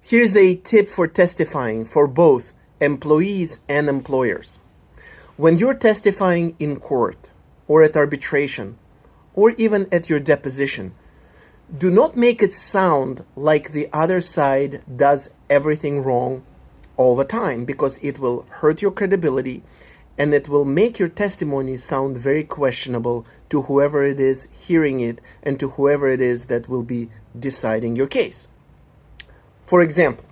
Here's a tip for testifying for both employees and employers. When you're testifying in court or at arbitration or even at your deposition, do not make it sound like the other side does everything wrong all the time, because it will hurt your credibility and it will make your testimony sound very questionable to whoever it is hearing it and to whoever it is that will be deciding your case. For example,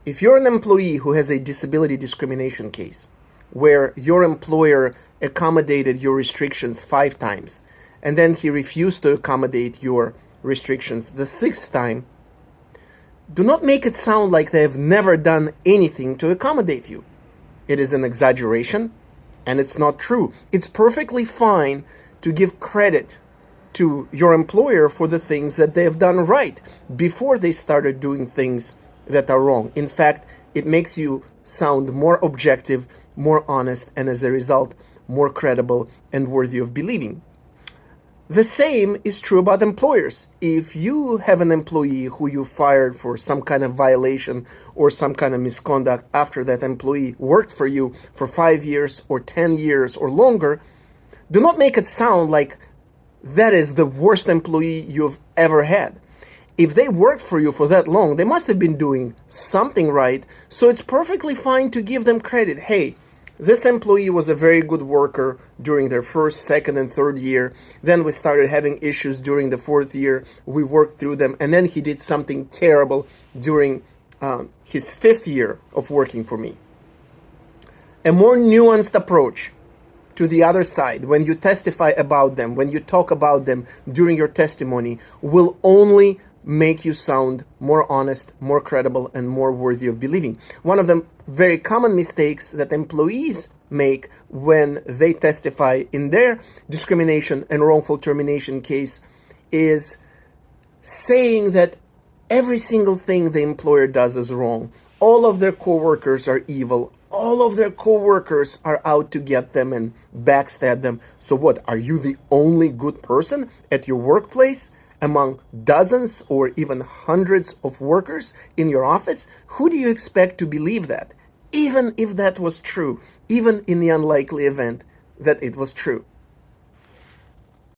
if you're an employee who has a disability discrimination case where your employer accommodated your restrictions 5 times and then he refused to accommodate your restrictions the 6th time, do not make it sound like they have never done anything to accommodate you. It is an exaggeration and it's not true. It's perfectly fine to give credit to your employer for the things that they have done right before they started doing things that are wrong. In fact, it makes you sound more objective, more honest, and as a result, more credible and worthy of believing. The same is true about employers. If you have an employee who you fired for some kind of violation or some kind of misconduct after that employee worked for you for 5 years or 10 years or longer, do not make it sound like that is the worst employee you've ever had. If they worked for you for that long, they must have been doing something right, so it's perfectly fine to give them credit. Hey, this employee was a very good worker during their 1st, 2nd, and 3rd year. Then we started having issues during the 4th year. We worked through them, and then he did something terrible during his 5th year of working for me. A more nuanced approach to the other side, when you testify about them, when you talk about them during your testimony, will only make you sound more honest, more credible, and more worthy of believing. One of the very common mistakes that employees make when they testify in their discrimination and wrongful termination case is saying that every single thing the employer does is wrong. All of their coworkers are evil. All of their coworkers are out to get them and backstab them. So what, are you the only good person at your workplace among dozens or even hundreds of workers in your office? Who do you expect to believe that? Even if that was true, even in the unlikely event that it was true.